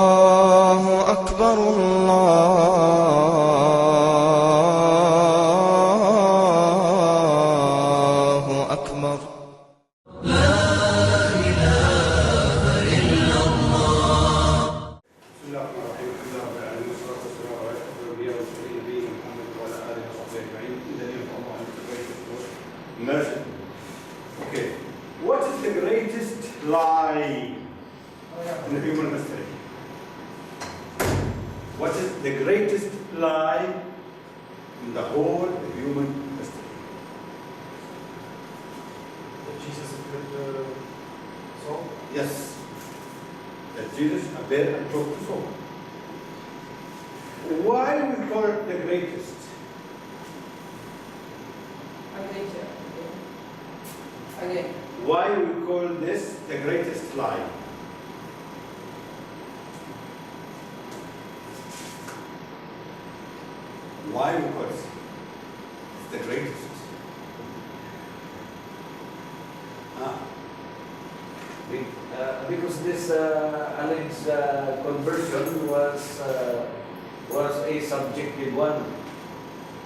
الله أكبر الله أكبر Mercy. Okay. What is the greatest lie in the human history? What is the greatest lie in the whole human history? That Jesus appeared to Saul? Yes. That Jesus appeared and talked to Saul. Why we call it the greatest? Again. Why we call this the greatest lie? Why we call it the greatest? Because this alleged conversion was a subjective one.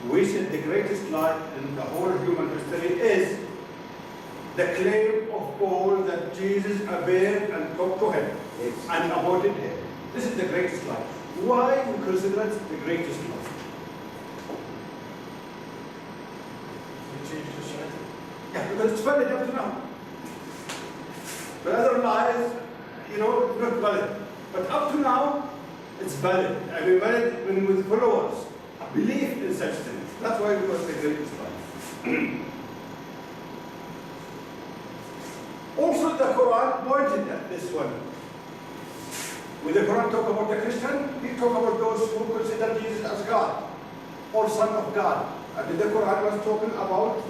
We said the greatest lie in the whole human history is the claim of Paul that Jesus appeared and talked to him Yes. and avoided him. This is the greatest lie. Why we consider it the greatest lie? He changed Christianity. Yeah, because it's valid up to now. The other lies, not valid. But up to now, it's valid. I mean, valid when with followers believe in such things. That's why it was the greatest lie. Also, the Quran pointed at this one. When the Quran talk about the Christian, he talk about those who consider Jesus as God or Son of God. And the Quran was talking about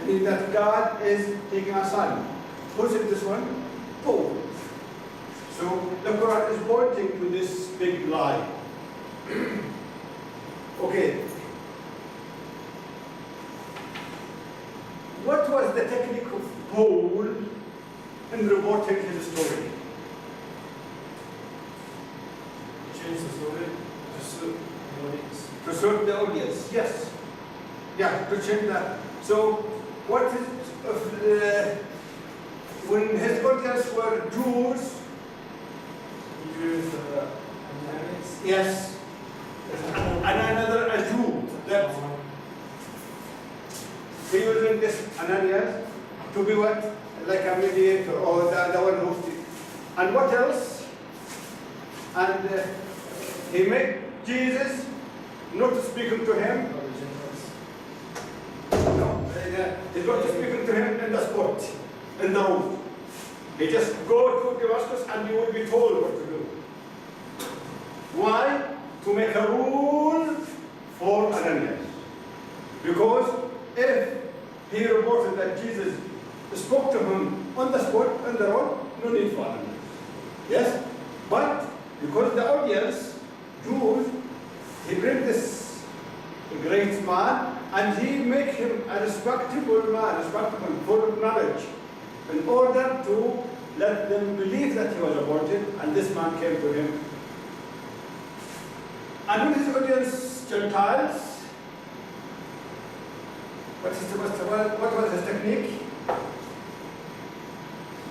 that God is taking a son. Who said this one? Paul. So the Quran is pointing to this big lie. Okay. What was the technique of Paul in reporting his story? He changed the story to suit the audience. To serve the audience, yes. Yeah, to change that. So, what is when his audience were Jews? He used Ananias. Yes. And another a Jew that he using this Ananias to be what? Like a mediator or the one who. And what else? And he made Jesus not speaking to him. No, he's not speaking to him in the spot, in the road. He just go to Damascus and you will be told what to do. Why? To make a rule for Ananias. Because if he reported that Jesus spoke to him on the spot, on the road, no need for Ananias. Yes? But because the audience, Jews, he bring this great man and he make him a respectable man, respectable, full of knowledge, in order to let them believe that he was appointed, and this man came to him. And when his audience, Gentiles, what was his technique?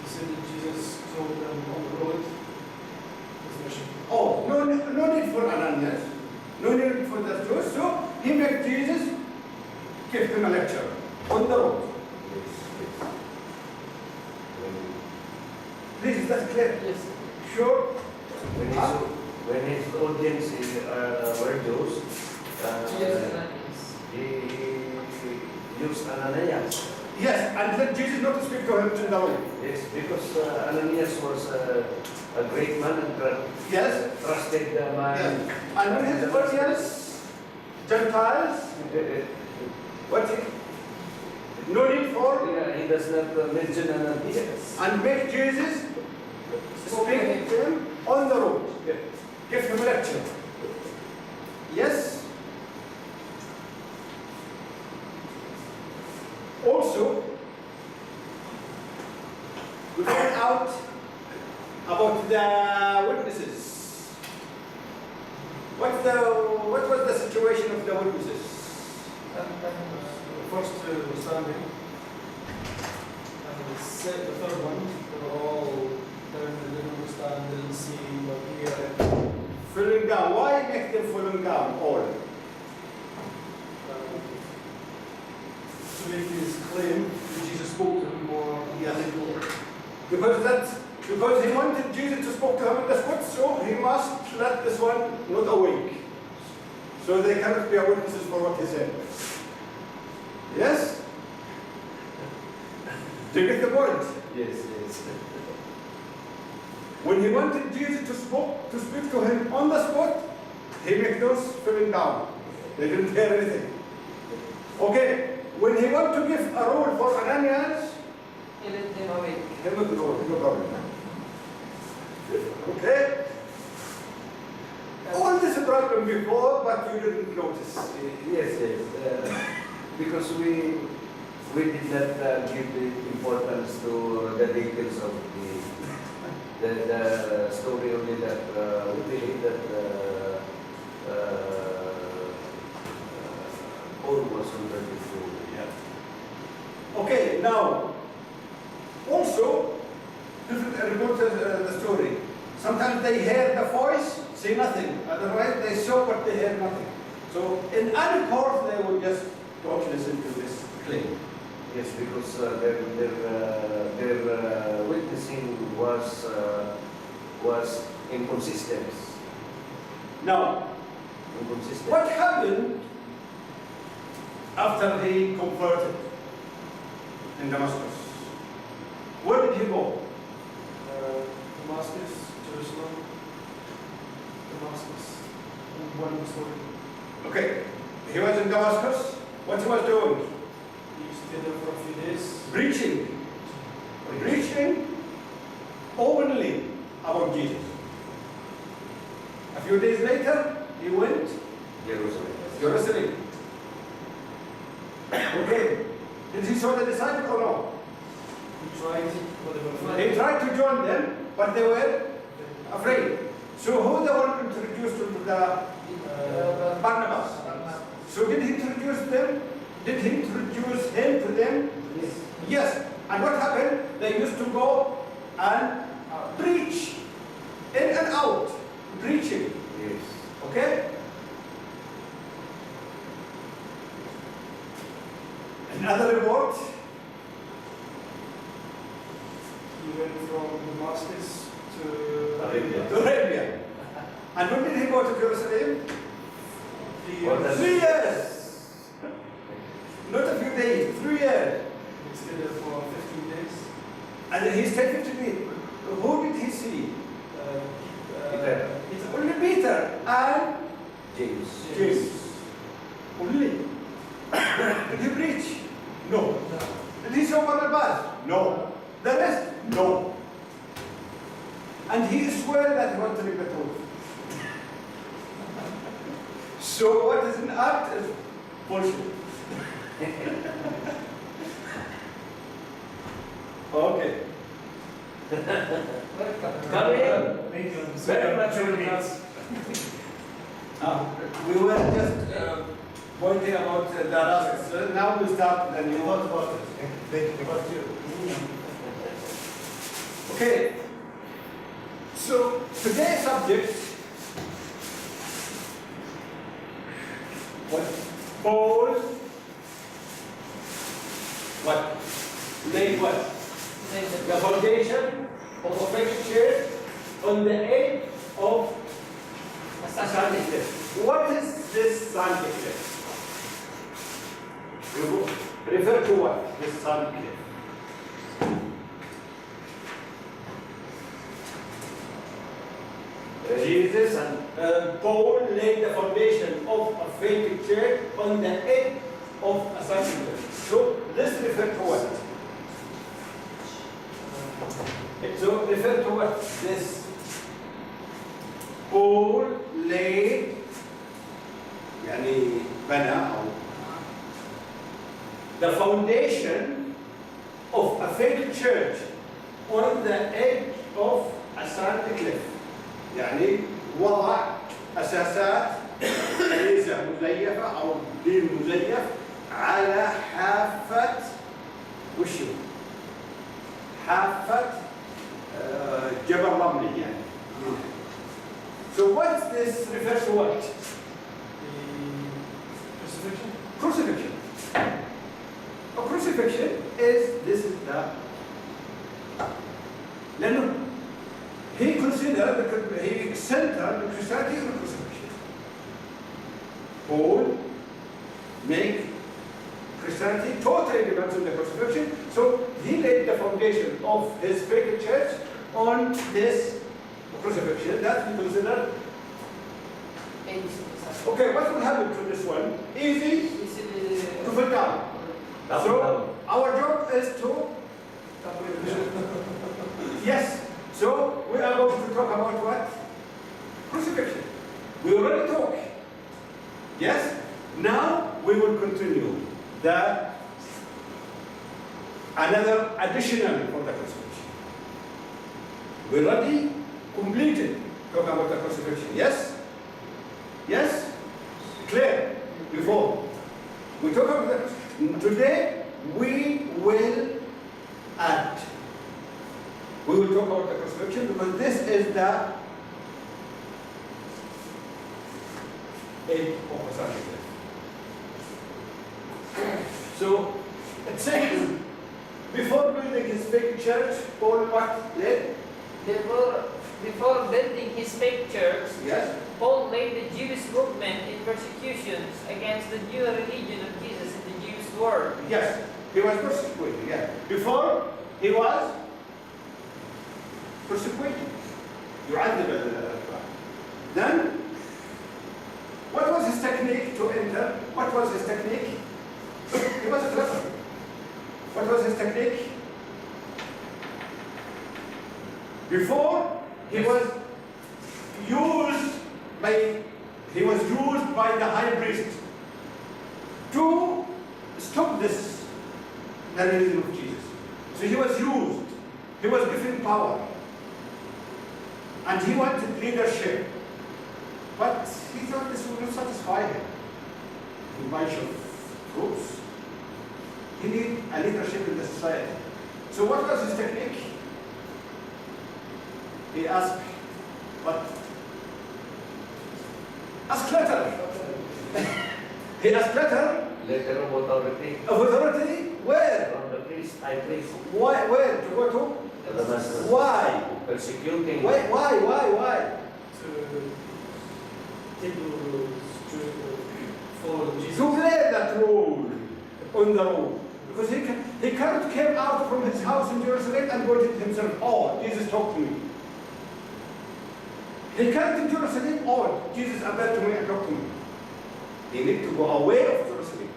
He said that Jesus told them on the road his mission. Oh, no need for Ananias. No need for the truth. So he made Jesus give him a lecture on the road. Please, is that clear? Yes. Sure? When his audience were Jews, Jesus Ananias. he used Ananias. Yes, and then Jesus not to speak to him in the road. Yes, because Ananias was a great man and Yes? trusted Yes. man. And when his audience, Gentiles, what he, no need for, Yeah, he does not mention Ananias. and make Jesus speak to him on the road. Give him a lecture. Yes? Also, out about the witnesses. What was the situation of the witnesses? First standing, and the third one, they were all down in the living room, standing, seeing, or hearing. Falling down. Why make them falling down all? To make his claim that Jesus spoke to him more. Yes. Because he wanted Jesus to speak to him in the spot, so he must let this one not awake. So they cannot be witnesses for what he said. Yes? Do you get the point? Yes, yes. When he wanted Jesus to speak to him on the spot, he made those falling down. They didn't hear anything. Okay, when he wanted to give a rule for Ananias, He let them awake. he would go, no problem. Okay? All this problem before, but you didn't notice. Yes, yes. Because we did not give the importance to the details of the story only that we believe that Paul was converted to. Yeah. Okay, now, also, different report the story. Sometimes they hear the voice, say nothing. Otherwise, they saw but they hear nothing. So, in any court, they would just don't listen to this claim. Yes, because their witnessing was inconsistent. Now, Inconsistent. what happened after he converted in Damascus? Where did he go? Damascus, Jerusalem, Damascus, and one story. Okay, he was in Damascus. What he was doing? He stayed there for a few days. Preaching openly about Jesus. A few days later, he went Jerusalem. Jerusalem. Okay, did he saw the disciples or no? He tried, but they were afraid. He tried to join them, but they were afraid. So who the one introduced to the Barnabas? So did he introduce them? Did he introduce him to them? Yes. Yes. And what happened? They used to go and preach in and out, preaching. Yes. Okay? Another report. He went from Damascus to Arabia. To Arabia. And when did he go to Jerusalem? 3 More years. than- 3 years. Not a few days, 3 years. He stayed there for 15 days. And he stayed 50 days. Who did he see? Peter. It's only Peter and James. James. Only. Did he preach? No. Did he show Barnabas? No. The rest? No. And he swear that he was telling the truth. So what is an act is bullshit. Okay. Welcome. Come in. Very much welcome. We were just pointing about the last. So now we start the new. What about it? Thinking about you. Okay. So today's subject, what Paul, what laid what the foundation of a faith church on the edge of a Sunday cliff. What is this Sunday cliff? Refer to what? This Sunday cliff. Jesus and Paul laid the foundation of a faith church on the edge of a Sunday cliff. So this refer to what? So refer to what? This Paul laid يعني بنى أو the foundation of a faith church on the edge of a sand cliff. يعني وضع أساسات كنيسة مزيفة أو دين مزيف على حافة وشو؟ حافة جبل رملي يعني. So what this refers to what? The crucifixion. Crucifixion. A crucifixion is, this is the, لأنه he considered, he centered the Christianity on crucifixion. Paul make Christianity totally depends on the crucifixion, so he laid the foundation of his fake church on this crucifixion that we consider. Okay, what will happen to this one? Easy to fall down. So our job is to yes. So we are going to talk about what? Crucifixion. We already talk. Yes. Now we will continue the another additional for the crucifixion. We already completed talking about the crucifixion. Yes. Yes. Clear before we talk about the crucifixion. Today we will add. We will talk about the crucifixion because this is the edge of the sacrifice. So it says before building his fake church, Paul what did? Before building his fake church, Yes. Paul laid the Jewish movement in persecutions against the new religion of Jesus in the Jewish world. Yes. He was persecuted. Yeah. Before he was persecuted. يعذب الأتباع. Then what was his technique to enter? What was his technique? He was clever. What was his technique? Before he was used by the high priest to stop this the religion of Jesus. So he was used. He was given power. And he wanted leadership. But he thought this would not satisfy him. A bunch of troops. He needed a leadership in the society. So what was his technique? He asked, what? Ask letter. He asked letter Letter of authority of authority. Where? from the priest, high priest, Why? Where? To go to? to the master. Why? Persecuting. Why? To take the rules, to follow Jesus. To play that role on the road. Because he can't came out from his house in Jerusalem and voted himself, oh, Jesus talked to me. He can't in Jerusalem, oh, Jesus appeared to me and talked to me. He need to go away of Jerusalem.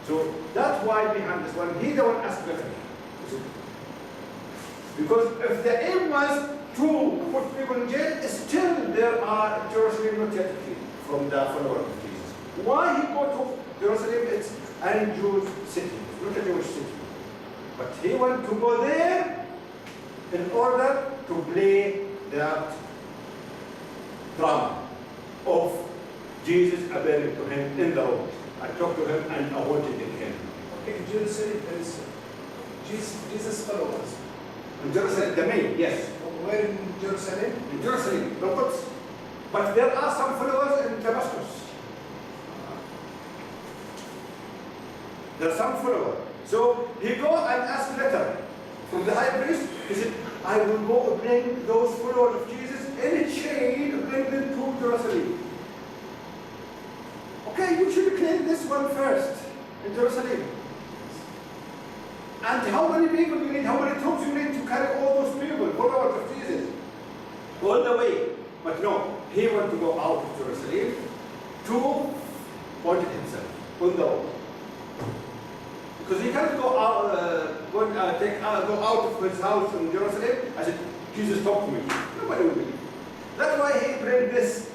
So that's why behind this one, he the one asked better. Because if the aim was to put people in jail, still there are Jerusalem not yet clean from the followers of Jesus. Why he go to Jerusalem? It's an Jewish city, it's not a Jewish city. But he want to go there in order to play that drama of Jesus appearing to him in the road. I talked to him and I wanted him. Okay, in Jerusalem there is Jesus' followers. In Jerusalem, the main, yes. Where in Jerusalem? In Jerusalem, the Quds. But there are some followers in Damascus. There are some followers. So he go and ask letter from the high priest. He said, I will go bring those followers of Jesus in a chain, bring them to Jerusalem. Okay, you should claim this one first in Jerusalem. And how many people you need, how many troops you need to carry all those people, followers of Jesus, all the way. But no, he wanted to go out of Jerusalem to point himself on the road. Because he can't go out, go out of his house in Jerusalem. I said, Jesus talked to me. Nobody will believe. That's why he bring this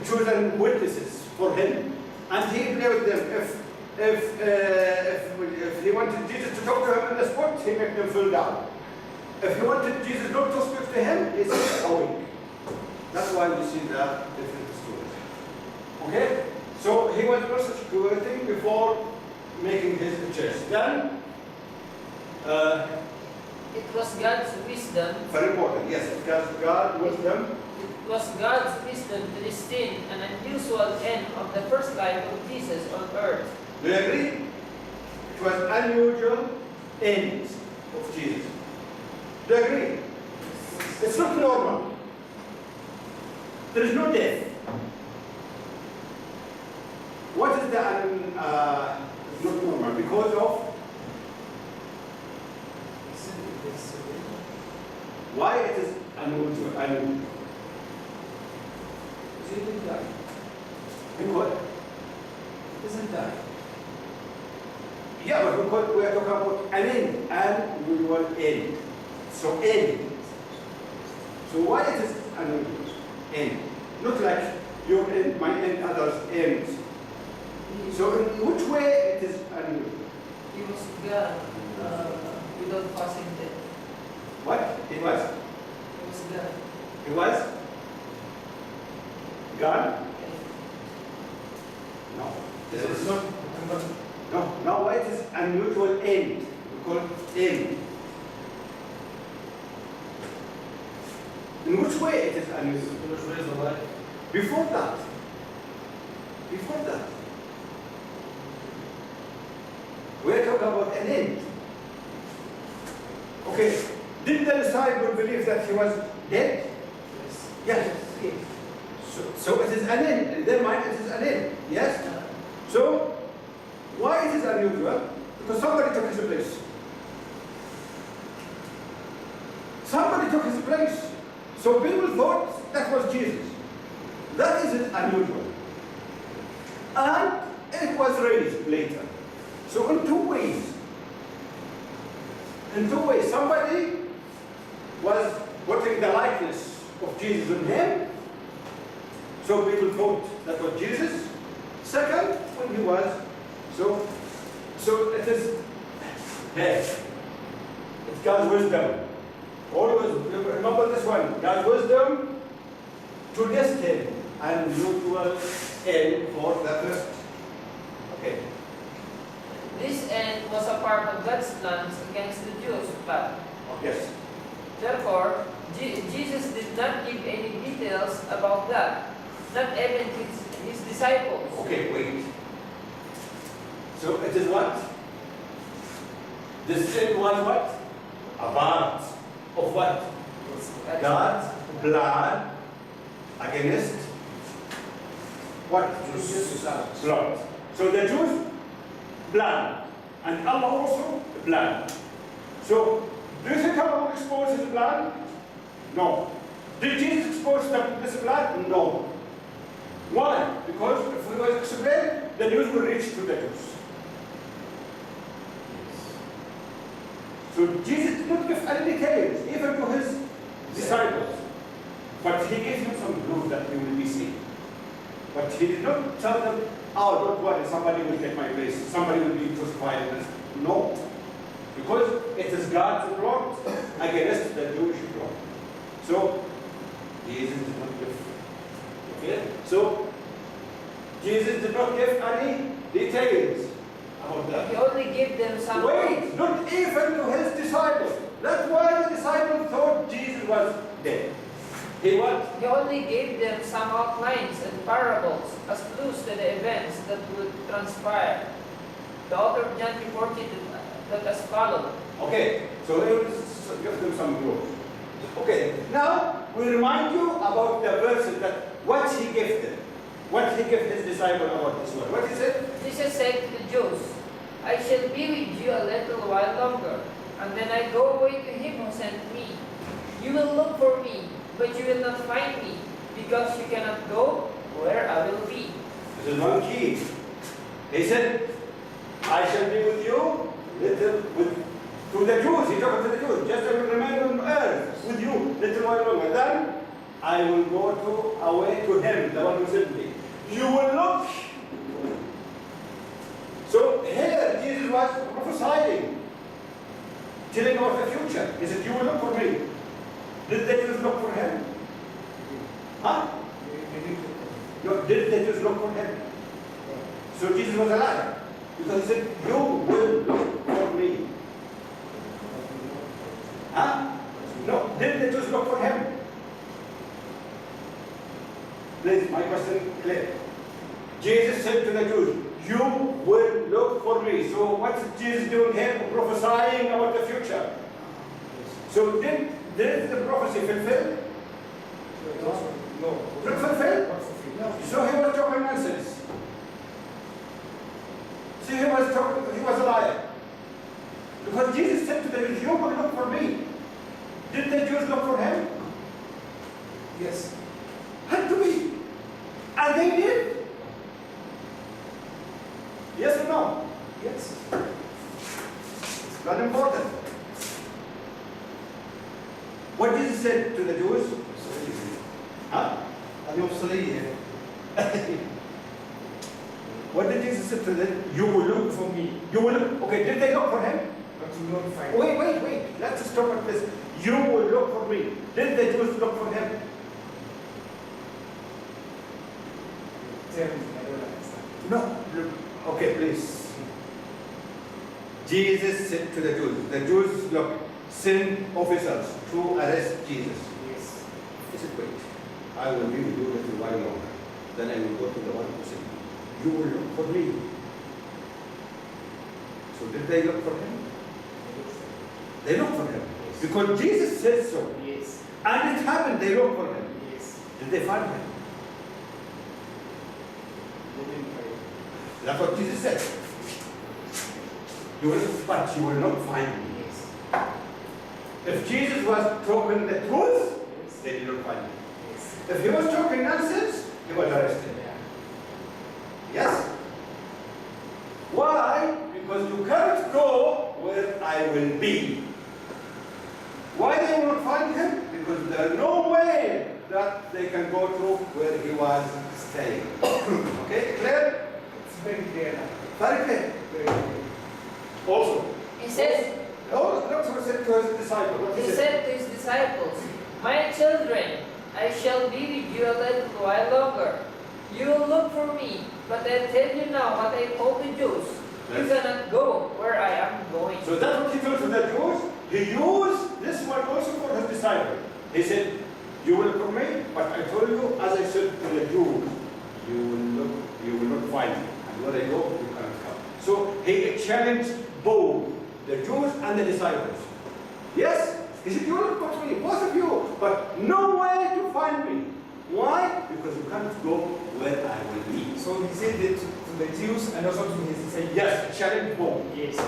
chosen witnesses for him. And he play with them. if he wanted Jesus to talk to him in the spot, he made them fall down. If he wanted Jesus not to speak to him, he said awake. That's why we see the different stories. Okay? So he was persecuting before making his church. Then, It was God's wisdom. very important, yes, because God wisdom. It was God's wisdom to destin an unusual end of the first life of Jesus on earth. Do you agree? It was unusual end of Jesus. Do you agree? It's not normal. There is no death. What is the not normal? Because of why it is unusual? He didn't die. Because He doesn't die. yeah, but because we are talking about an end, unusual end. So end. So why it is unusual end? Not like your end, my end, others' ends. So in which way it is unusual? He was God without causing death. What? He was? He was God. He was? God? No. This is not. No. No, why it is unusual end? We call it end. In which way it is unusual? He was raised alive. Before that. Before that. We're talking about an end. Okay. Did the disciple believe that he was dead? Yes. Yes. So it is an end. In their mind, it is an end. Yes? So, why it is unusual? Because somebody took his place. Somebody took his place. So people thought that was Jesus. That is unusual. And it was raised later. So in two ways. In two ways. Somebody was putting the likeness of Jesus in him. So people thought that was Jesus. Second, when he was. So it is death. It's God's wisdom. Always remember this one. God's wisdom to destine and unusual end for the first. Okay. This end was a part of God's plans against the Jews' plan. Yes. Therefore, Jesus did not give any details about that, not even his disciples. Okay, wait. So it is what? This sin was what? A part of what? God's plan against what? Blood. So the Jews plan, and Allah also plan. So do you think Allah will expose his plan? No. Did Jesus expose this plan? No. Why? Because if we were to explain, the news will reach to the Jews. So Jesus did not give any details, even to his disciples. But he gave them some proof that they will be saved. But he did not tell them, oh, don't worry, somebody will take my place, somebody will be crucified. No. Because it is God's plot against the Jewish plot. So, Jesus did not give. Okay? So, Jesus did not give any details about that. He only gave them some. Wait, not even to his disciples. That's why the disciples thought Jesus was dead. He what? He only gave them some outlines and parables as clues to the events that would transpire. The author of John 3:14 that as follows. Okay, so he will give them some clues. Okay, now we remind you about the verses that what he gave them. What he gave his disciples about this one. What he said? Jesus said to the Jews, I shall be with you a little while longer, and then I go away to him who sent me. You will look for me, but you will not find me, because you cannot go where I will be. This is one key. He said, I shall be with you to the Jews. He talked to the Jews. Just I will remain on earth with you little while longer. Then I will go away to him, the one who sent me. You will look. So Jesus was prophesying, telling about the future. He said, you will look for me. Did the Jews look for him? Huh? No, did the Jews look for him? So Jesus was a liar. Because he said, you will look for me. Huh? No, did the Jews look for him? Please, my question clear. Jesus said to the Jews, you will look for me. So what's Jesus doing here? Prophesying about the future. So did the prophecy fulfill? No. Did it fulfill? So he was talking nonsense. See, he was a liar. Because Jesus said to the Jews, you will look for me. Did the Jews look for him? Yes. Had to be. And they did. Yes or no? Yes. It's very important. What Jesus said to the Jews? Huh? What did Jesus say to them? You will look for me. You will look. Okay, did they look for him? But you will not find. Wait. Let's stop at this. You will look for me. Did the Jews look for him? Tell me, I don't understand. No. Okay, please. Jesus said to the Jews, look, send officers to arrest Jesus. Yes. He said, wait, I will be with you a little while longer. Then I will go to the one who said, you will look for me. So did they look for him? They looked for him. Because Jesus said so. Yes. And it happened, they looked for him. Yes. Did they find him? They didn't find. That's what Jesus said. You will, but you will not find me. Yes. If Jesus was talking the truth, Yes. they did not find him. Yes. If he was talking nonsense, he was arrested. Yeah. Yes? Why? Because you can't go where I will be. Why they will not find him? Because there is no way that they can go through where he was staying. Okay, clear? It's very clear now. Very clear. Very clear. Also, He says, oh, look what he said to his disciples. What he said to his disciples, my children, I shall be with you a little while longer. You will look for me, but I tell you now what I told the Jews. You Yes. cannot go where I am going. So that's what he told to the Jews. He used this one also for his disciples. He said, you will look for me, but I told you, as I said to the Jews, you will not find me. And where I go, you cannot come. So he challenged both the Jews and the disciples. Yes, he said, you will look for me, both of you, but no way to find me. Why? Because you can't go where I will be. So he said it to the Jews and also to his disciples. Yes, challenge both. Yes.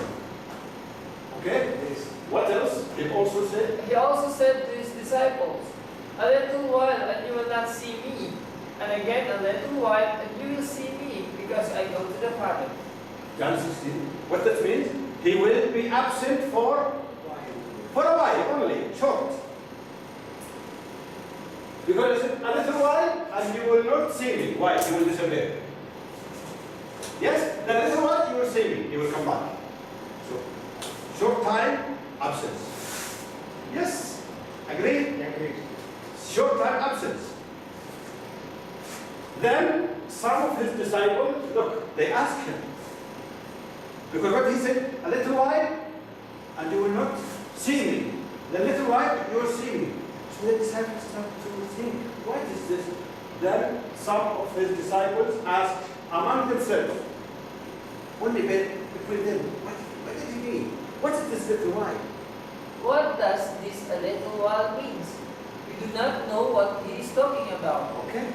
Okay? Yes. What else? He also said, He also said to his disciples, a little while and you will not see me. And again a little while and you will see me, because I go to the Father. John 16. What that means? He will be absent for a while only, short. Because he said, a little while and you will not see me. Why? He will disappear. Yes? Then a little while you will see me. He will come back. So, short time, absence. Yes? Agree? Yeah, great. Short time absence. Then some of his disciples, look, they asked him. Because what he said, a little while and you will not see me. A little while you will see me. So the disciples start to think, what is this? Then some of his disciples asked among themselves, only between them, what did he mean? What is this little while? What does this a little while means? We do not know what he is talking about. Okay?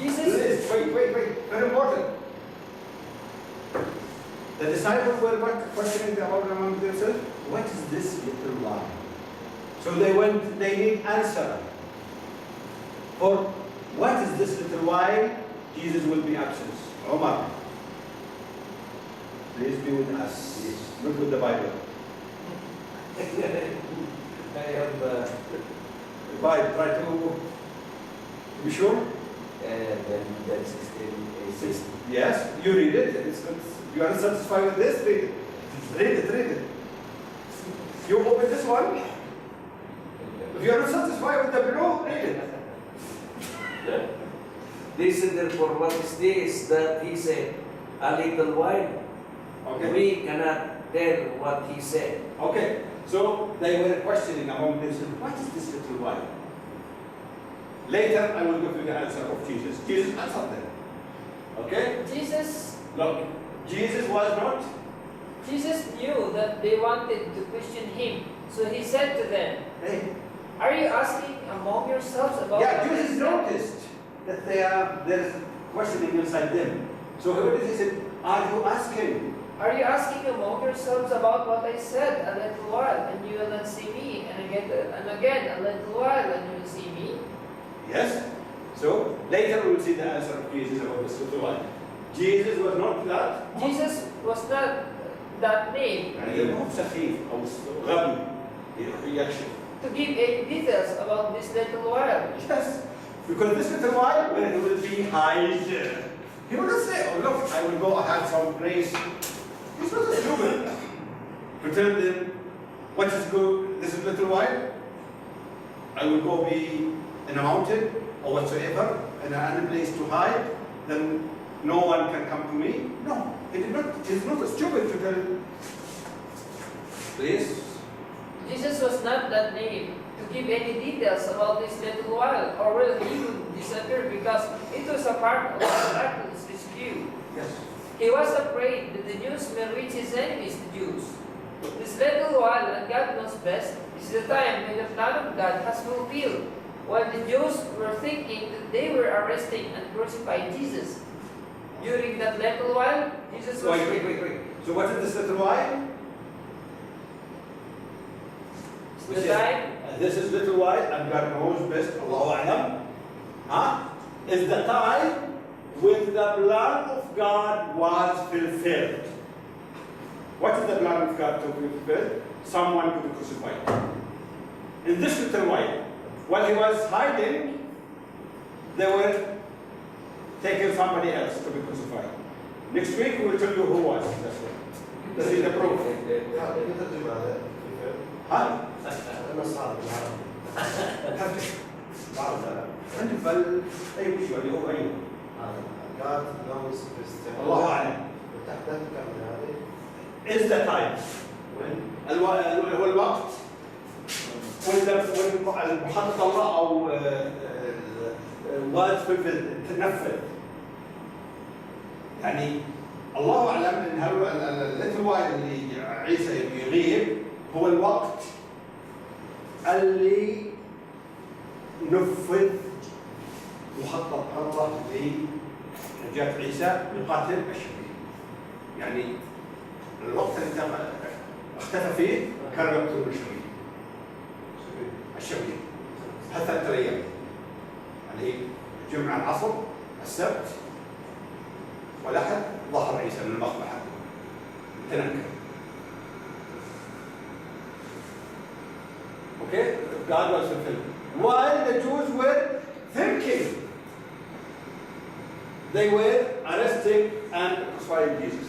Jesus, Wait, very important. The disciples were questioning among themselves, what is this little while? So they need answer. Or what is this little while Jesus will be absent? Omar, please be with us. Look with the Bible. I have The Bible, try to be sure. And then that 16 is 6. Yes, you read it. You are not satisfied with this? Read it. Read it, read it. You open this one. If you are not satisfied with the below, read it. Listen therefore, what is this that he said? A little while. Okay. We cannot tell what he said. Okay. So they were questioning among themselves, what is this little while? Later, I will give you the answer of Jesus. Jesus answered them. Okay? Jesus Look, Jesus was not. Jesus knew that they wanted to question him, so he said to them, Hey. "Are you asking among yourselves about Yeah, what I Jesus said?" noticed that there is questioning inside them. So he said, are you asking? Are you asking among yourselves about what I said a little while, and you will not see me, and again a little while, and you will see me? Yes. So later we will see the answer of Jesus about this little while. Jesus was not that. Jesus was not that name يعني مو سخيف أو غبي يكشف. to give any details about this little while. Yes. Because this little while when he will be hide. He will not say, oh look, I will go, I have some place. He's not stupid to tell them what is good, this is little while. I will go be in a mountain or whatsoever, in any place to hide, then no one can come to me. No, he did not, he's not stupid to tell. Please. Jesus was not that name to give any details about this little while, or will he would disappear because it was a part of the miraculous rescue. Yes. He was afraid that the news may reach his enemies, the Jews. This little while, and God knows best, is the time when the plan of God has fulfilled, while the Jews were thinking that they were arresting and crucifying Jesus. During that little while, Jesus was... Wait. So what is this little while? The time This is little while, and God knows best, Allahu A'lam. Huh? Is the time when the plan of God was fulfilled. What is the plan of God to be fulfilled? Someone to be crucified. In this little while he was hiding, they were taking somebody else to be crucified. Next week we will tell you who was. That's it. This is the proof. Huh? أنا صعب بالعربي. عندي بل أي مشي اللي هو أي God knows best. الله أعلم. تحتاج كم هذه؟ is the time وين؟ هو الوقت المحطة الله أو was fulfilled تنفذ يعني الله أعلم إن الليتل وايل اللي عيسى يغيب هو الوقت اللي نفذ مخطط الله لنجاة عيسى يقاتل الشرير يعني الوقت اللي اختفى فيه كان يقتل الشرير حتى 3 أيام يعني جمعة العصر السبت والأحد ظهر عيسى من المقبرة تنكر. Okay, God was fulfilled. While the Jews were thinking, they were arresting and crucifying Jesus.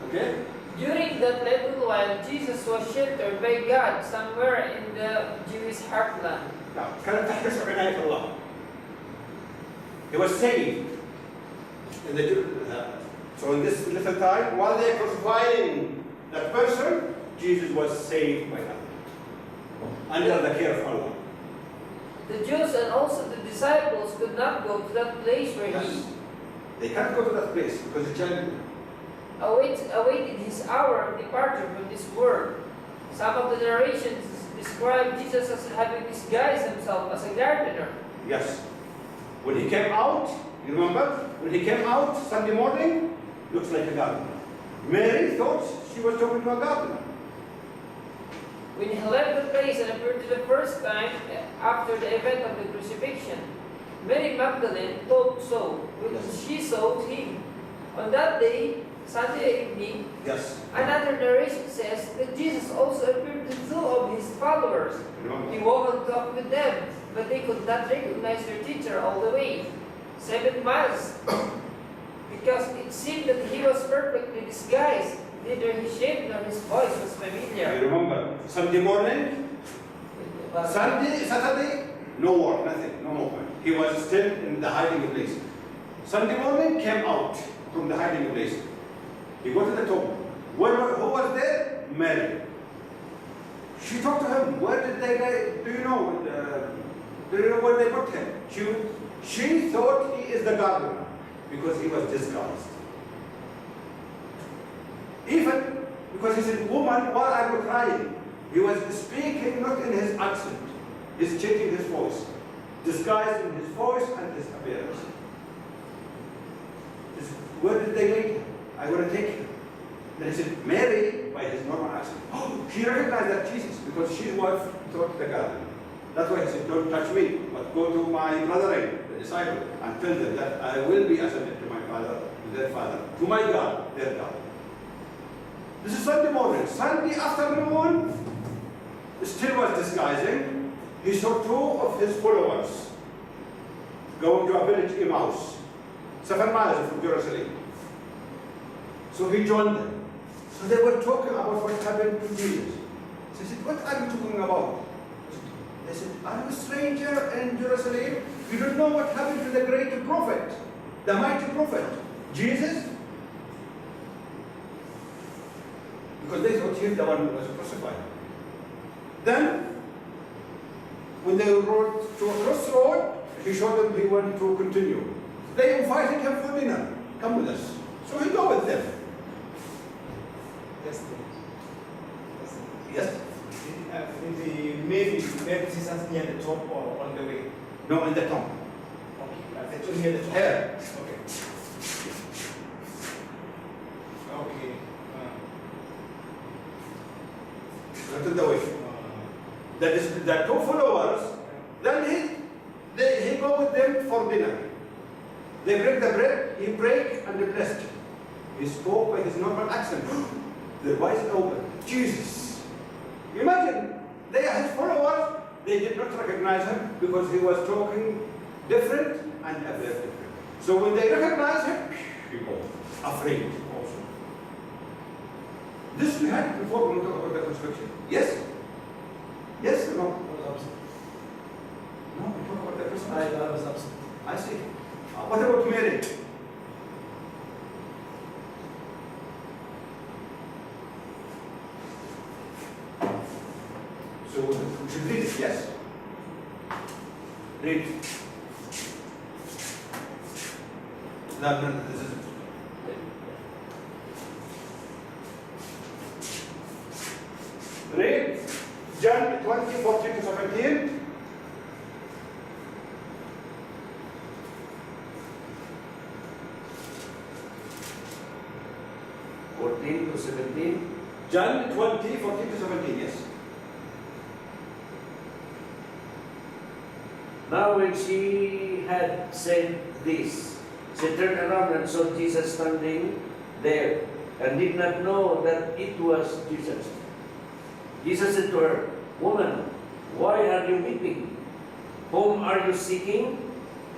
Okay? During that little while, Jesus was sheltered by God somewhere in the Jewish heartland. Now, كانت تحدث عناية الله. He was saved. In the, so in this little time, while they were crucifying that person, Jesus was saved by God. Under the care of Allah. The Jews and also the disciples could not go to that place where Yes. They can't go to that place because the child. awaited his hour of departure from this world. Some of the narrations describe Jesus as having disguised himself as a gardener. Yes. When he came out, you remember? When he came out Sunday morning, looks like a gardener. Mary thought she was talking to a gardener. When he left the place and appeared to the first time after the event of the crucifixion, Mary Magdalene thought so when she saw him. On that day, Sunday evening, Yes. another narration says that Jesus also appeared to two of his followers. He Remember? walked and talked with them. but they could not recognize their teacher all the way, 7 miles, because it seemed that he was perfectly disguised. Neither his shape nor his voice was You familiar. remember, Sunday morning, Saturday, no work, nothing, no movement. He was still in the hiding place. Sunday morning, came out from the hiding place. He go to the tomb. Who was there? Mary. She talked to him. Where did they lay? Do you know where they put him? She thought he is the gardener because he was disguised. Even because he said, "Woman, why are you crying?" He was speaking not in his accent. He's changing his voice, disguising his voice and his appearance. He said, "Where did they lay him? I want to take him." Then he said, "Mary," by his normal accent. Oh, he recognized that Jesus because she was taught the garden. That's why he said, "Don't touch me, but go to my brethren, the disciples, and tell them that I will be ascended to my Father, to their Father, to my God, their God." This is Sunday morning. Sunday afternoon, still was disguising. He saw 2 of his followers going to a village, Emmaus, 7 miles from Jerusalem. So he joined them. So they were talking about what happened to Jesus. So he said, "What are you talking about?" They said, "Are you a stranger in Jerusalem? You don't know what happened to the great prophet, the mighty prophet, Jesus?" Because they thought he's the one who was crucified. Then, when they rode to a crossroad, he showed them he wanted to continue. They invited him for dinner. Come with us. So he go with them. Yes. Maybe Jesus near the top or on the way. No, in the tomb. Okay, I near the top. Here. Okay. Okay. Not in the way. That is the 2 followers. Then he go with them for dinner. They break the bread. He break and they blessed. He spoke by his normal accent. Their eyes open. Jesus. Imagine, they are his followers. They did not recognize him because he was talking different and very different. So when they recognize him, people afraid also. This we had before when we talk about the crucifixion. Yes? Yes or no? No, we talk about the crucifixion. I was absent. I see. What about Mary? So we should read it, yes? Read. No, this is it. Read John 20:14-17. to 17. John 20:14-17, yes. Now when she had said this, she turned around and saw Jesus standing there, and did not know that it was Jesus. Jesus said to her, "Woman, why are you weeping? Whom are you seeking?"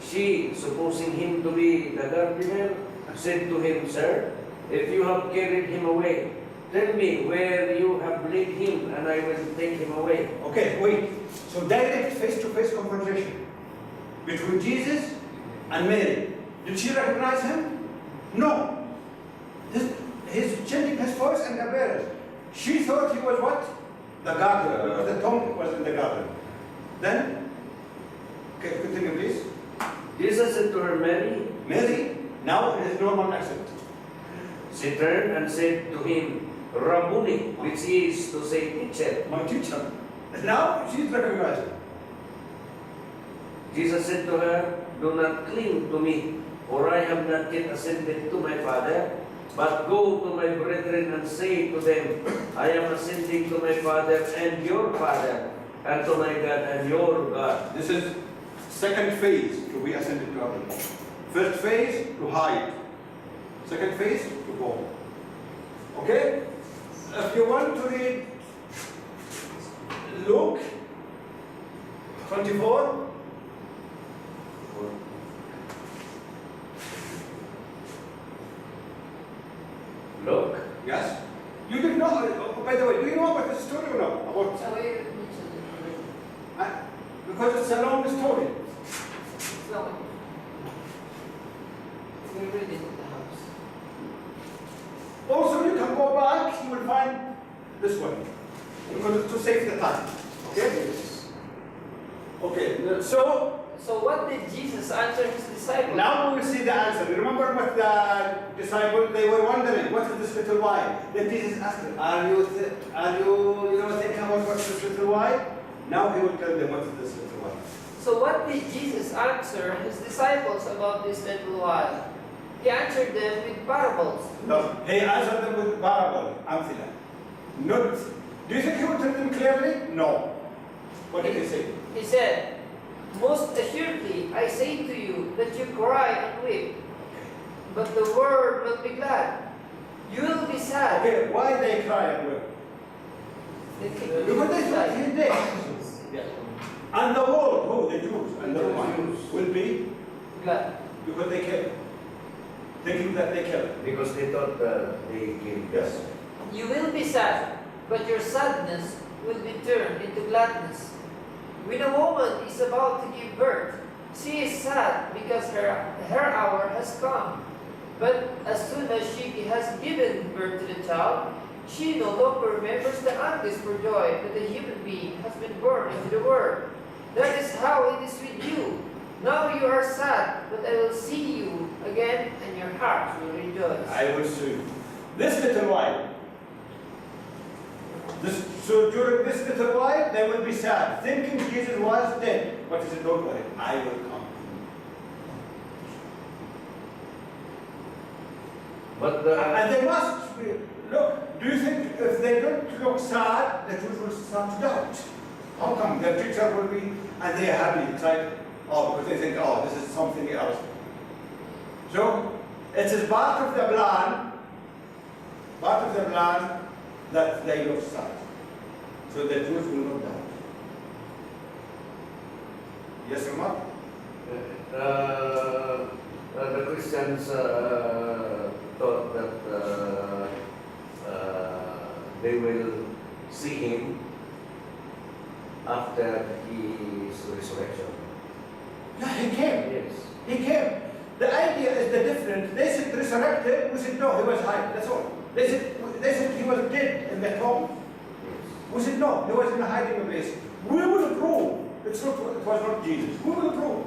She, supposing him to be the gardener, said to him, "Sir, if you have carried him away, tell me where you have laid him, and I will take him away." Okay, wait. So direct face-to-face conversation between Jesus and Mary. Did she recognize him? No. He's changing his voice and appearance. She thought he was what? The gardener, because the tomb was in the garden. Then, okay, continue please. Jesus said to her, "Mary." Mary, now in his normal accent. She turned and said to him, "Rabboni," which is to say, teacher. My teacher. Now she's recognizing. Jesus said to her, "Do not cling to me, for I have not yet ascended to my Father, but go to my brethren and say to them, I am ascending to my Father and your Father, and to my God and your God." This is second phase to be ascended to heaven. First phase to hide. Second phase to go. Okay? If you want to read Luke 24. Look, Yes. You did not. Oh, by the way, do you know about this story or no? About So we mentioned because it's a long story. so we read it in the house. Also, you can go back. You will find this one because to save the time. Okay. Okay. So what did Jesus answer his disciples? Now we will see the answer. Remember what the disciples, they were wondering, what is this little y? Then Jesus asked them, are you thinking about what's this little y? Now he will tell them what is this little y. So what did Jesus answer his disciples about this little while? He answered them with parables. No, he answered them with parable, amthila. Not, do you think he will tell them clearly? No. What did he say? He said, most assuredly I say to you that you cry and weep, but the world will be glad. You will be sad. Okay, why they cry and weep? Because they thought he dead. yes. And the world, who? The Jews and the Romans will be glad. because they killed. Thinking that they killed. Because they thought they killed. Yes. You will be sad, but your sadness will be turned into gladness. When a woman is about to give birth, she is sad because her hour has come. But as soon as she has given birth to the child, she no longer remembers the anguish for joy that the human being has been born into the world. That is how it is with you. Now you are sad, but I will see you again, and your heart will rejoice. I will see you. This little while. So during this little while, they will be sad, thinking Jesus was dead. But he said, don't worry, I will come. But And they must be, look, do you think if they don't look sad, the Jews will start to doubt? How come their teacher will be, and they are happy, excited? Oh, because they think, oh, this is something else. So, it is part of the plan that they look sad. So the Jews will not doubt. Yes or not? the Christians thought that they will see him after his resurrection. Yeah, he came. Yes. He came. The idea is the different. They said resurrected. We said no, he was hiding. That's all. They said he was dead in the tomb. Yes. We said no, he was in a hiding place. We will prove it was not Jesus. We will prove.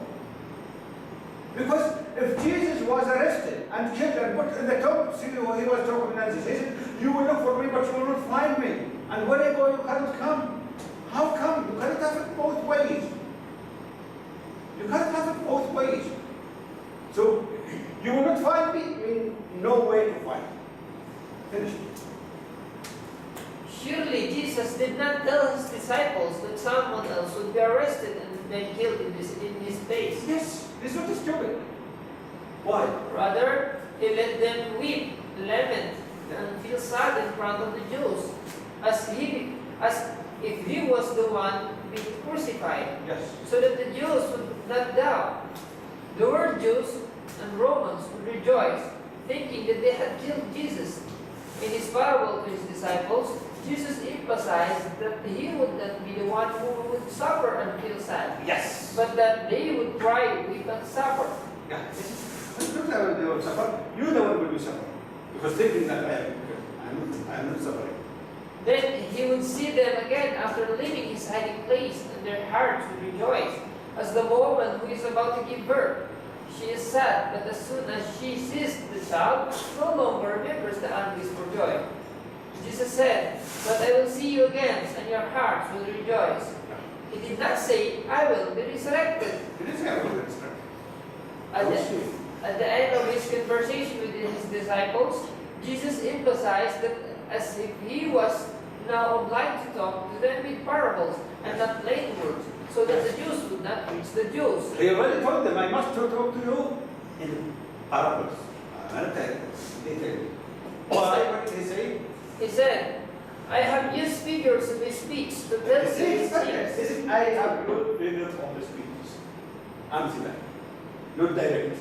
Because if Jesus was arrested and killed and put in the tomb, see, he was talking to Nancy. He said, you will look for me, but you will not find me. And when I go, you cannot come. How come? You cannot have it both ways. You cannot have it both ways. So, you will not find me, in no way to find. Finished. Surely Jesus did not tell his disciples that someone else would be arrested and then killed in his place. Yes, this is not stupid. Why? Rather, he let them weep, lament, and feel sad in front of the Jews, as if he was the one being crucified, Yes. so that the Jews would not doubt. The word Jews and Romans would rejoice, thinking that they had killed Jesus. In his parable to his disciples, Jesus emphasized that he would not be the one who would suffer and feel sad, Yes. but that they would cry, weep, and suffer. Yeah. Look at they will suffer. You the one will be suffering. Because thinking that I'm not suffering. Then he would see them again after leaving his hiding place, and their hearts would rejoice, as the woman who is about to give birth. She is sad, but as soon as she sees the child, no longer remembers the anguish for joy. Jesus said, but I will see you again, and your hearts will rejoice. He did not say, I will be resurrected. It is a good respect. At the end of his conversation with his disciples, Jesus emphasized that as if he was now obliged to talk to them with parables and not plain words, so that the Jews would not reach the Jews. He already told them, I must talk to you in parables. I'll tell you. Why? What did he say? He said, I have used figures of speech to tell you these things. This is, I have good figures of the speech. Answer that. Not direct.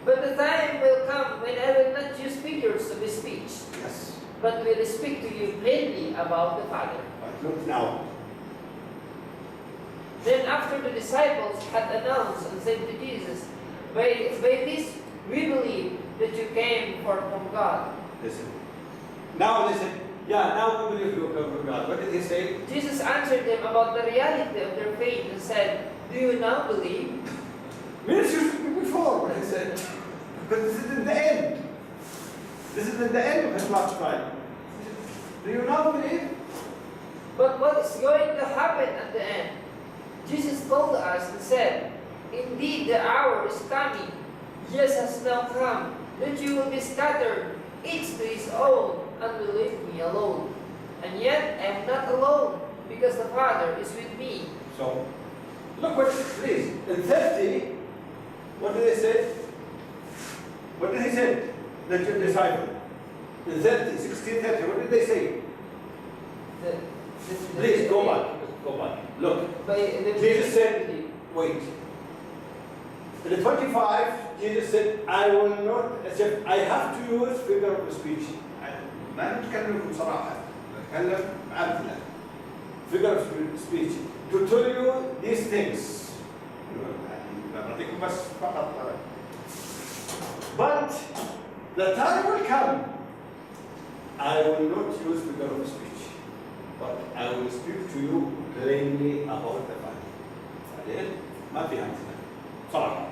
But the time will come when I will not use figures of speech, Yes. but will speak to you plainly about the Father. But not now. Then after the disciples had announced and said to Jesus, by this we believe that you came forth from God. Listen. Now listen. Yeah, now we believe you come from God. What did he say? Jesus answered them about the reality of their faith and said, do you now believe? Means you should be before what he said. But this is in the end. This is in the end of his lifetime. Do you not believe? But what is going to happen at the end? Jesus told us and said, indeed the hour is coming, yes has now come, that you will be scattered, each to his own, and will leave me alone. And yet I am not alone, because the Father is with me. So, look what, please, in 30, what did they say? What did he say? The disciple. In 30, 16, 30, what did they say? Please, go back. Go back. Look, Jesus said, wait. In the 25, Jesus said, I will not, except I have to use figure of speech. ما نتكلم بصراحة، نتكلم بأمثلة. Figure of speech. To tell you these things. بعطيكم بس فقط. But the time will come. I will not use figure of speech, but I will speak to you plainly about the Father. بعدين ما في أمثلة. صراحة.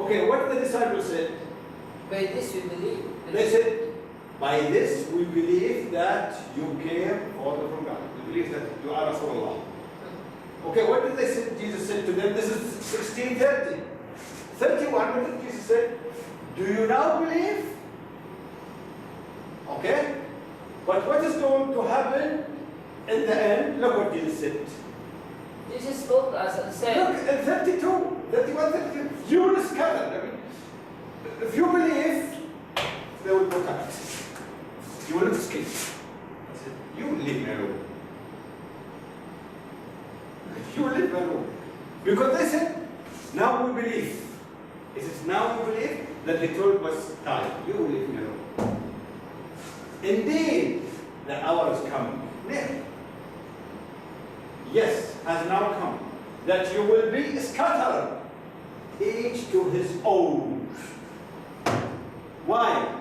Okay, what the disciples said? By this we believe. They said, by this we believe that you came forth from God. We believe that you are Rasulullah. Okay, what did they say? Jesus said to them, this is 16:30. 31, what did Jesus say? Do you now believe? Okay? But what is going to happen in the end? Look what Jesus said. Jesus told us and said, Look, in 32, 31, 32, you will scatter. I mean, if you believe, they will protect. You will not escape. I said, you will leave me alone. You will leave me alone. Because they said, now we believe. It is now we believe that the truth was time. You will leave me alone. Indeed, the hour is coming. Near. Yes, has now come. That you will be scattered, each to his own. Why?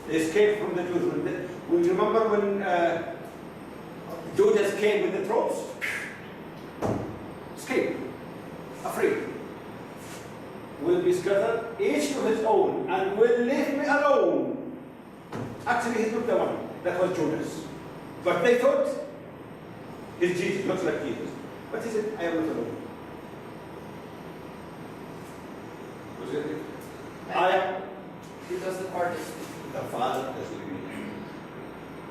They escaped from the Jews. We remember when Judas came with the troops? Escape. Afraid. Will be scattered, each to his own, and will leave me alone. Actually, he's not the one. That was Judas. But they thought he's Jesus, looks like Jesus. But he said, I am not alone. Was it? I am. because the Father is The Father is with me.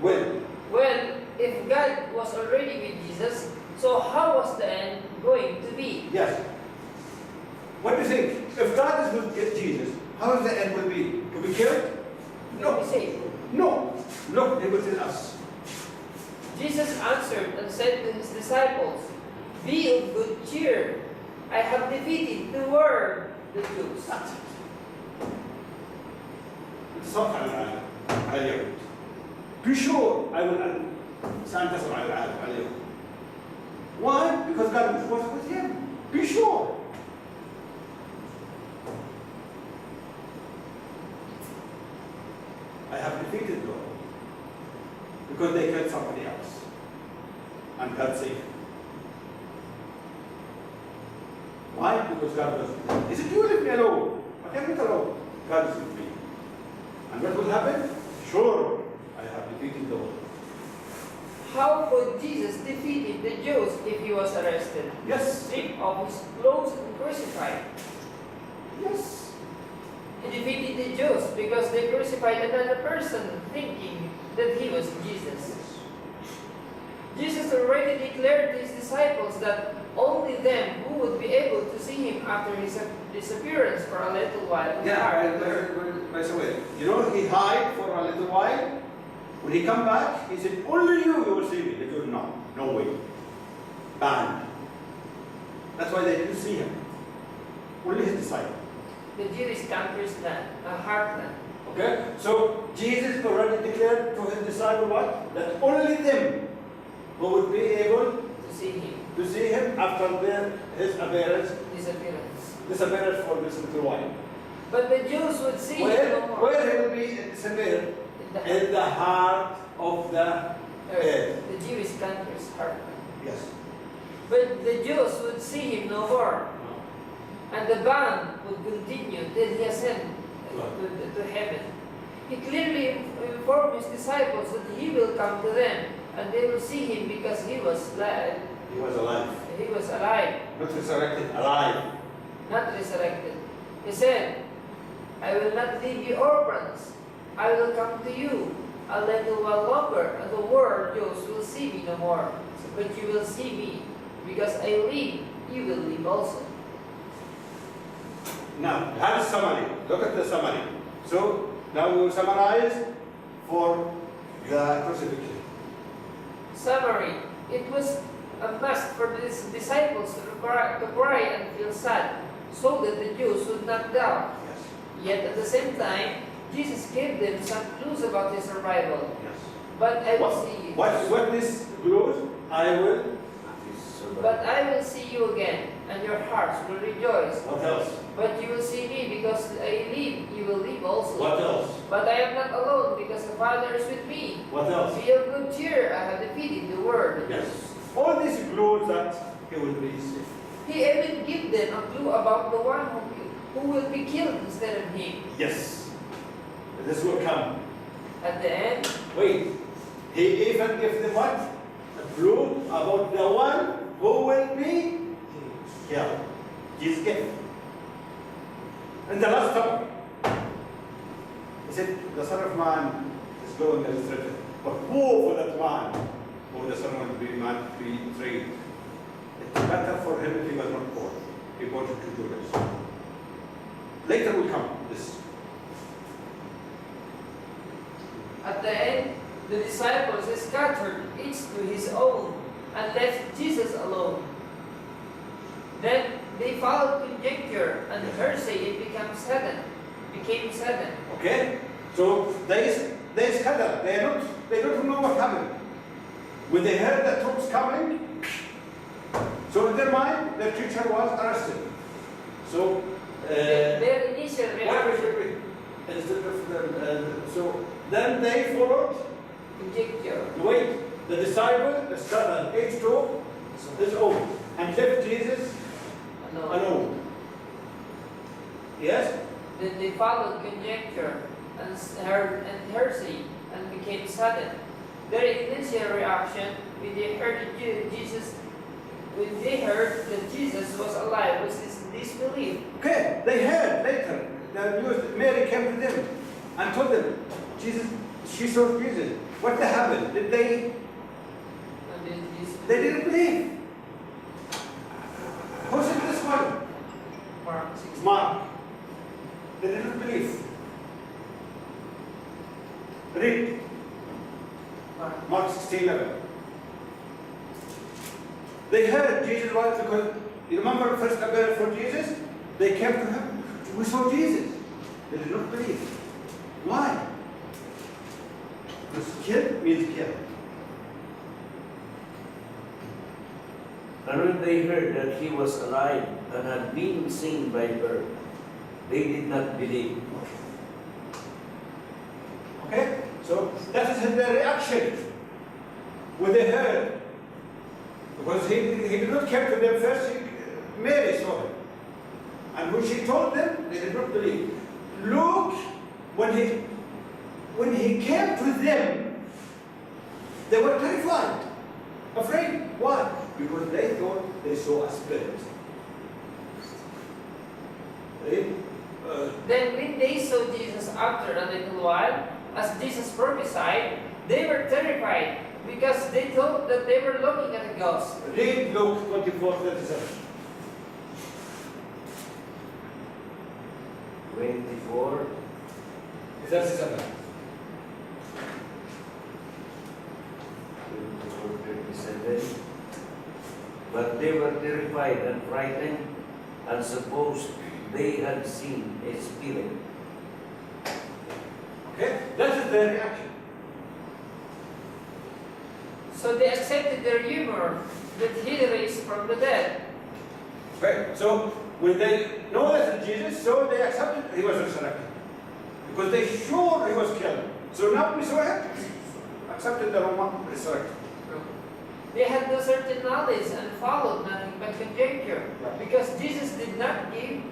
When? Well, if God was already with Jesus, so how was the end going to be? Yes. What do you think? If God is with Jesus, how is the end will be? To be killed? Will be saved. No. Look, they within us. Jesus answered and said to his disciples, be of good cheer. I have defeated the world, the Jews. That's it. صرف على اليهود. Be sure I will سأنتصر على العالم على اليهود. Why? Because God was with him. Be sure. I have defeated them because they killed somebody else and God saved them. Why? Because God was with him. He said, you leave me alone. I can't leave alone. God is with me. And what will happen? Sure, I have defeated the world. How could Jesus defeat the Jews if he was arrested, Yes. stripped of his clothes and crucified? Yes. He defeated the Jews because they crucified another person thinking that he was Jesus. Jesus already declared to his disciples that only them who would be able to see him after his disappearance for a little while. Yeah, by the way, you know, he hid for a little while. When he come back, he said, only you will see me. They go, no way. Banned. That's why they didn't see him. Only his disciples. The Jewish country's land, a heartland. Okay? So Jesus already declared to his disciples what? That only them who would be able To see him, to see him after his appearance, disappearance. disappearance for this little while. But the Jews would see him no more. Where he will be disappeared? In the In the heart of the earth. the Jewish country's heartland. Yes. But the Jews would see him no more. And the ban would continue till he ascended to heaven. He clearly informed his disciples that he will come to them and they will see him because he was alive. He was alive. He was alive, Not resurrected, alive. not resurrected. He said, I will not leave you orphans. I will come to you a little while longer, and the world, Jews, will see me no more. But you will see me, because I live, you will live also. Now, have a summary. Look at the summary. So, now we will summarize for the crucifixion. Summary. It was a must for the disciples to cry and feel sad, so that the Jews would not doubt. Yes. Yet at the same time, Jesus gave them some clues about his arrival. Yes. But I will see you. What this glows, I will. But I will see you again, and your hearts will rejoice. What else? But you will see me, because I live, you will live also. What else? But I am not alone, because the Father is with me. What else? Be of good cheer, I have defeated the world. Yes. All these glows that he will be saved. He even gave them a clue about the one who will be killed instead of him. Yes. This will come. At the end, Wait. He even gave them what? A clue about the one who will be killed. Jesus gave. In the last time, he said, the Son of Man is going and is threatened. But woe for that man who the Son of Man be betrayed. It's better for him if he was not born. He wanted to do this. Later will come this. at the end, the disciples scattered each to his own and left Jesus alone. Then they followed conjecture and hearsay. It became sudden. Okay? So they scatter. They don't know what happened. When they heard the troops coming, so in their mind, their teacher was arrested. So Their initial reaction, so then they followed. conjecture. Wait, the disciple scattered each to his own and left Jesus alone. Yes? Then they followed conjecture and hearsay and became sudden. Their initial reaction when they heard that Jesus was alive was disbelief. Okay, they heard later the news that Mary came to them and told them, she saw Jesus. What happened? And then They didn't believe. Who said this one? Mark 16. Mark. They didn't believe. Read Mark 16:11. They heard Jesus was, because you remember the first appearance for Jesus? They came to him. We saw Jesus. They did not believe. Why? Because kill means kill. And when they heard that he was alive and had been seen by her, they did not believe. Okay? So that is their reaction when they heard. Because he did not come to them first, Mary saw him. And when she told them, they did not believe. Luke, when he came to them, they were terrified, afraid. Why? Because they thought they saw a spirit. Then when they saw Jesus after a little while, as Jesus prophesied, they were terrified because they thought that they were looking at a ghost. Read Luke 24:37. 24. 37. 37. But they were terrified and frightened and supposed they had seen a spirit. Okay? That is their reaction. So they accepted the rumor that he raised from the dead. Okay? So when they know that it's Jesus, so they accepted he was resurrected. Because they sure he was killed. So now we saw it. Accepted the Roman resurrection. They had no certain knowledge and followed nothing but conjecture, Right. because Jesus did not give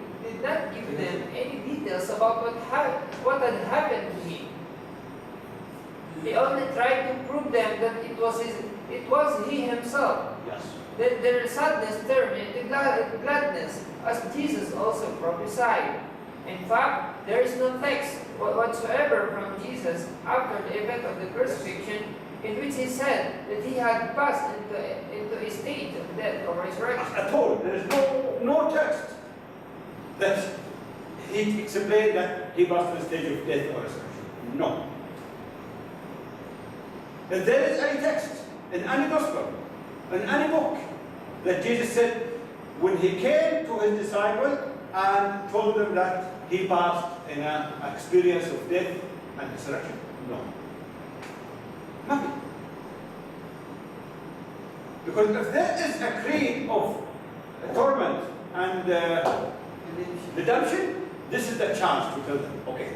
them any details about what had happened to him. He only tried to prove them that it was he himself. Yes. Then their sadness turned into gladness, as Jesus also prophesied. In fact, there is no text whatsoever from Jesus after the event of the crucifixion in which he said that he had passed into a state of death or resurrection. At all. There is no text that he explained that he was in a stage of death or resurrection. No. If there is any text in any gospel, in any book, that Jesus said when he came to his disciples and told them that he passed in an experience of death and resurrection. No. Nothing. Because if there is a creed of torment and redemption, this is the chance to tell them, okay,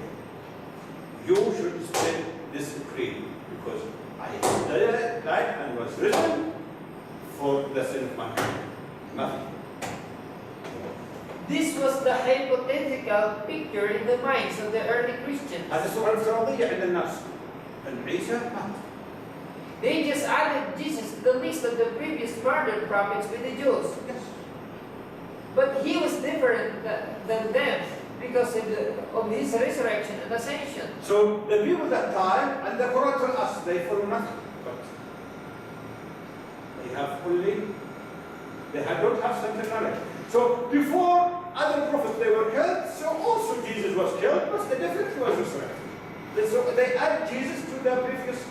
you should spread this creed because I died and was risen for the sin of mankind. Nothing. This was the hypothetical picture in the minds of the early Christians. هذا الصورة الافتراضية عند الناس. أن عيسى مات. They just added Jesus to the list of the previous murdered prophets with the Jews. Yes. But he was different than them because of his resurrection and ascension. So the people that time and the Quran tell us they follow nothing. But they have only, don't have certain knowledge. So before other prophets they were killed, so also Jesus was killed, but the difference was resurrected. So they add Jesus to the previous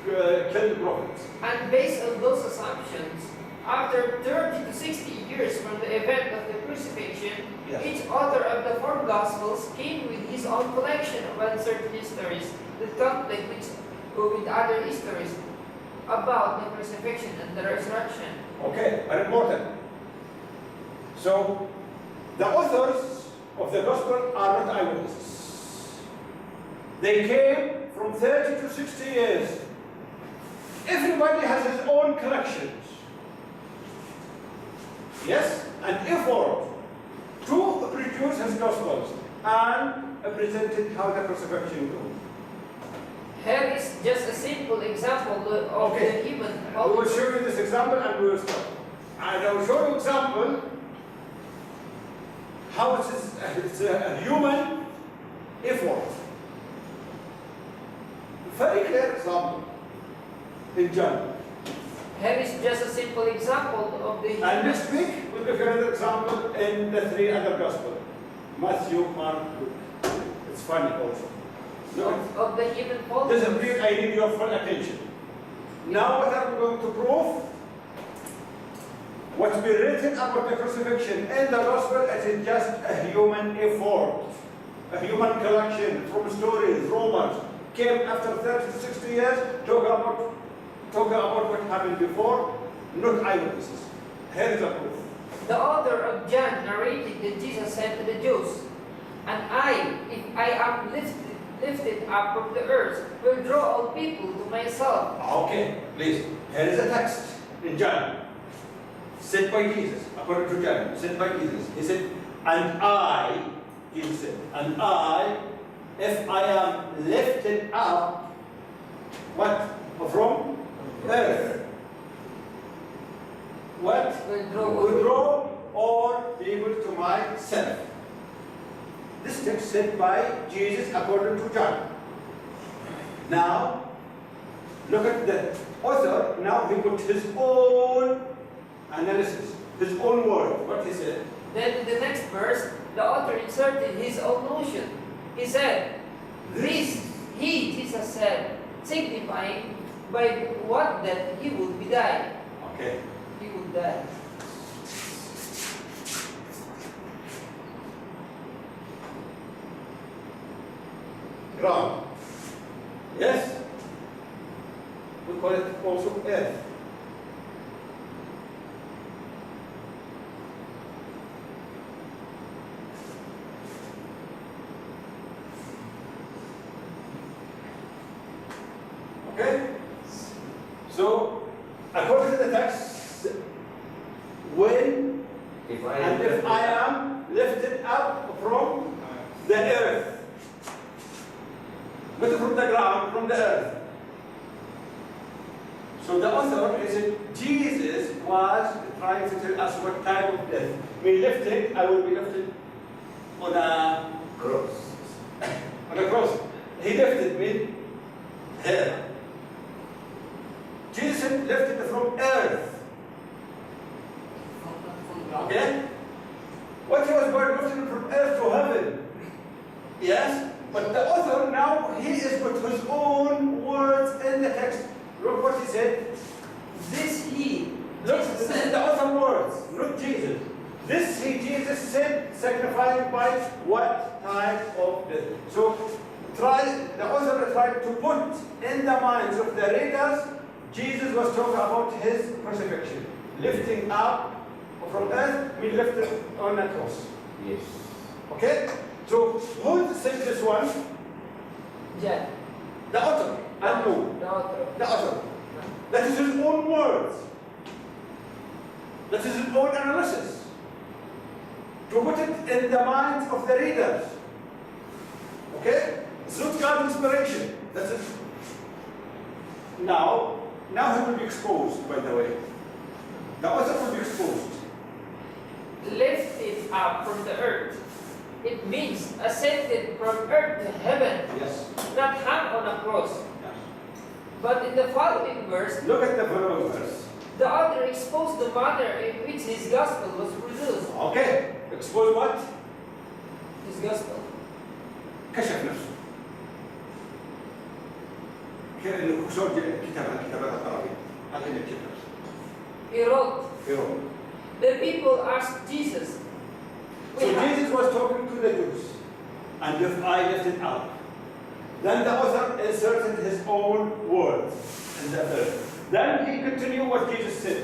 killed prophets. And based on those assumptions, after 30 to 60 years from the event of the crucifixion, Yes. each author of the four Gospels came with his own collection of uncertain histories that conflict with other histories about the crucifixion and the resurrection. Okay, very important. So the authors of the gospel are not eyewitnesses. They came from 30 to 60 years. Everybody has his own collections. Yes? And effort to produce his gospels and presented how the crucifixion goes. Here is just a simple example of Okay. the human We will show you this example and we will stop. And I will show you example how it's a human effort. Very clear example in John. Here is just a simple example of the And human. next week we'll give you another example in the three other Gospels. Matthew, Mark, Luke. It's funny also. No, Of the human fault. listen, please, I need your full attention. Now what are we going to prove? What's been written about the crucifixion in the gospel, it is just a human effort, a human collection from stories. Romans came after 30 to 60 years, talk about what happened before, not eyewitnesses. Here is a proof. The author of John narrated that Jesus said to the Jews, "And I, if I am lifted up from the earth, will draw all people to myself." Okay, please. Here is a text in John, said by Jesus, according to John, said by Jesus. He said, "And I," Jesus said, "and I, if I am lifted up, what? From earth. What? Will draw all people to myself." This text said by Jesus according to John. Now, look at the author. Now he put his own analysis, his own word. What he said. Then in the next verse, the author inserted his own notion. He said, "This, he," Jesus said, signifying by what death he would be die. Okay. He would die. Ground. Yes? We call it also earth. Okay? So, according to the text, when If I and if I am lifted up from the earth, not from the ground, from the earth. So the author is that Jesus was trying to tell us what type of death. Me lifted, I will be lifted on a cross. cross. He lifted me here. Jesus lifted from earth. Okay? What he was born lifted from earth to heaven. Yes? But the author now, he is with his own words in the text. Look what he said. This he, Look, Jesus this is said, the author words, not Jesus. This he, Jesus said, signifying by what type of death. So, the author tried to put in the minds of the readers, Jesus was talking about his crucifixion. Lifting up from earth, we lifted on a cross. Yes. Okay? So, who said this one? John, The author. And who? the author. The author. That is his own words. That is his own analysis. To put it in the minds of the readers. Okay? It's not God's inspiration. That's it. Now he will be exposed, by the way. The author will be exposed. Lifted up from the earth. It means ascended from earth to heaven, Yes. not hung on a cross. But in the following verse, Look at the following verse. the author exposed the manner in which his gospel was produced. Okay. Expose what? His gospel. كشف نفسه. كأنه كسور كتابات العربية. هذا اللي كتب نفسه. He wrote, Hero. the people asked Jesus, So "We have- Jesus was talking to the Jews, and if I lifted up, then the author inserted his own words in the earth. Then he continued what Jesus said.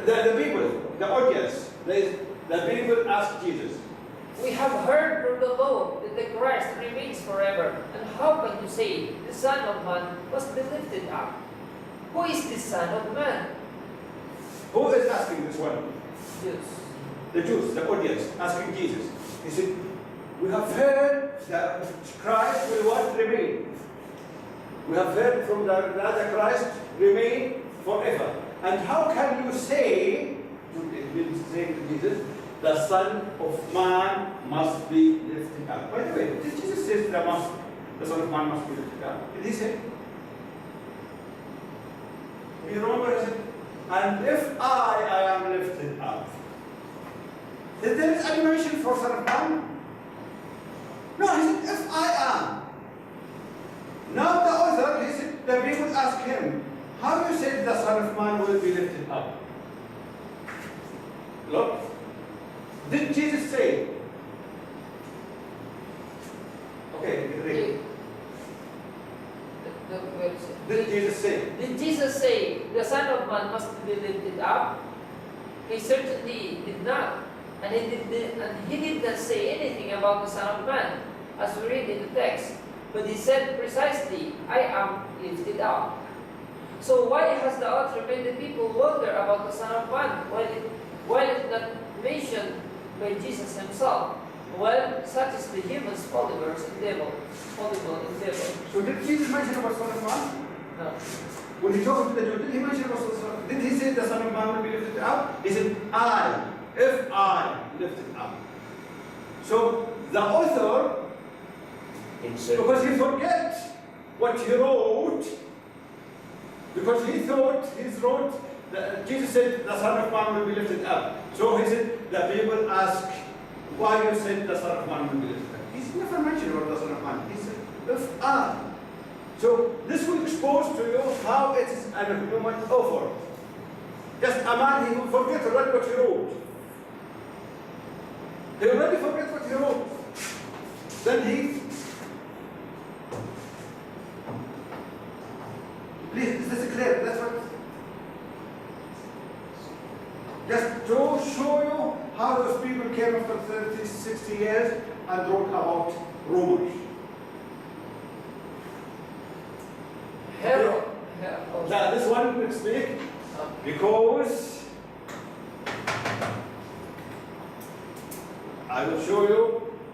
The people, the audience, the people asked Jesus, we have heard from the law that the Christ remains forever. And how can you say the Son of Man must be lifted up? Who is the Son of Man?" who is asking this one? Jews. The Jews, the audience, asking Jesus. He said, we have heard that Christ will what remain. We have heard from that the Christ remain forever. And how can you say to Jesus, the Son of Man must be lifted up? By the way, did Jesus say the Son of Man must be lifted up? Did he say? You remember, he said, and if I am lifted up. Is there any mention for Son of Man? No, he said, if I am. Now the author, he said, the people ask him, how you say the Son of Man will be lifted up? Look, did Jesus say? Okay, read. Did Jesus say? Did Jesus say the Son of Man must be lifted up? He certainly did not. And he did not say anything about the Son of Man, as we read in the text. But he said precisely, I am lifted up. So why has the author made the people wonder about the Son of Man while it not mentioned by Jesus himself? Well, such is the human's fallible endeavor. So did Jesus mention about Son of Man? No. When he talked to the Jews, did he mention about the Son? Did he say the Son of Man will be lifted up? He said, if I lifted up. So the author, because he forget what he wrote, because he thought Jesus said the Son of Man will be lifted up. So he said, the people ask, why you said the Son of Man will be lifted up? He's never mentioned about the Son of Man. He said, if I. So this will expose to you how it is an human offer. Just a man, he will forget already what he wrote. He already forget what he wrote. Then he, please, is this clear? That's what. Just to show you how those people came after 30, 60 years and wrote about rumors. Herod. Now this one will speak because I will show you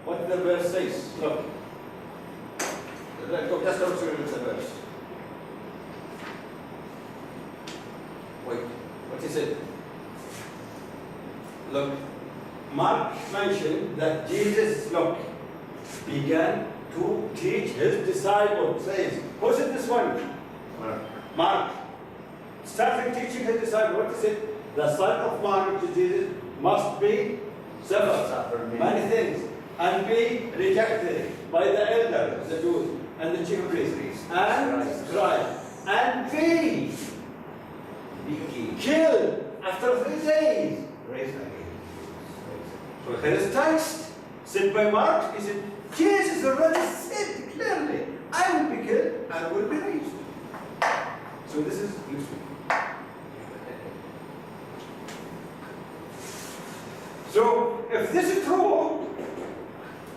what the verse says. Look. Just don't show you the verse. Wait, what he said? Look, Mark mentioned that Jesus, look, began to teach his disciples. Says, who said this one? Mark. Started teaching his disciples. What he said? The Son of Man, which is Jesus, must be suffer many things and be rejected by the elders, the Jews, and the chief priests, and tried, and be killed after 3 days. Raised again. So here is text said by Mark. He said, Jesus already said clearly, I will be killed and will be raised. So this is useful. So if this is true,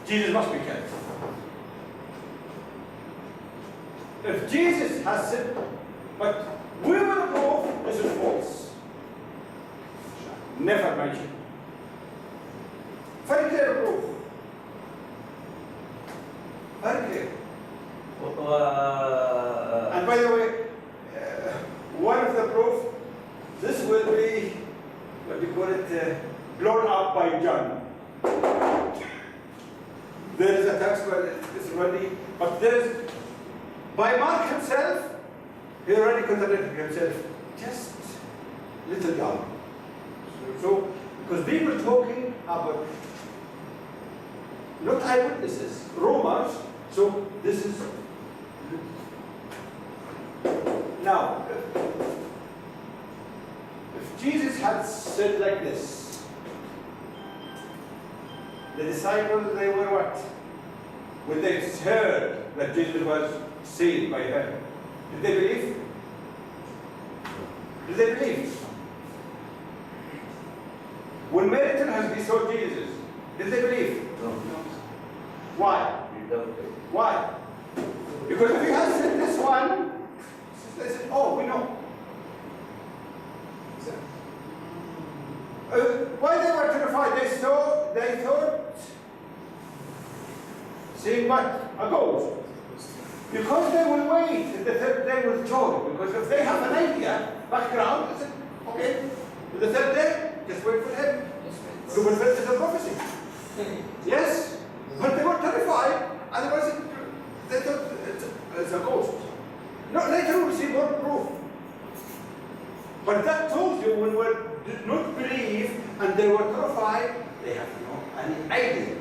Jesus must be killed. If Jesus has said, but we will prove this is false. Never mentioned. Very clear proof. Very clear. And by the way, one of the proof, this will be, what do you call it, blown up by John. There is a text where it's already, but there is, by Mark himself, he already contradicted himself, just little down. So, because people talking about not eyewitnesses, rumors, so this is, now, if Jesus had said like this, the disciples, they were what? When they heard that Jesus was seen by heaven, did they believe? Did they believe? When Mary told us we saw Jesus, did they believe? No. Why? Why? Because if he had said this one, they said, oh, we know. Why they were terrified? They thought, seeing what? A ghost. Because they will wait and the third day will joy. Because if they have an idea, background, they said, okay, the third day, just wait for him. To fulfill the prophecy. Yes? But they were terrified, and they thought it's a ghost. No, later we'll see more proof. But that told you when we did not believe and they were terrified, they have no any idea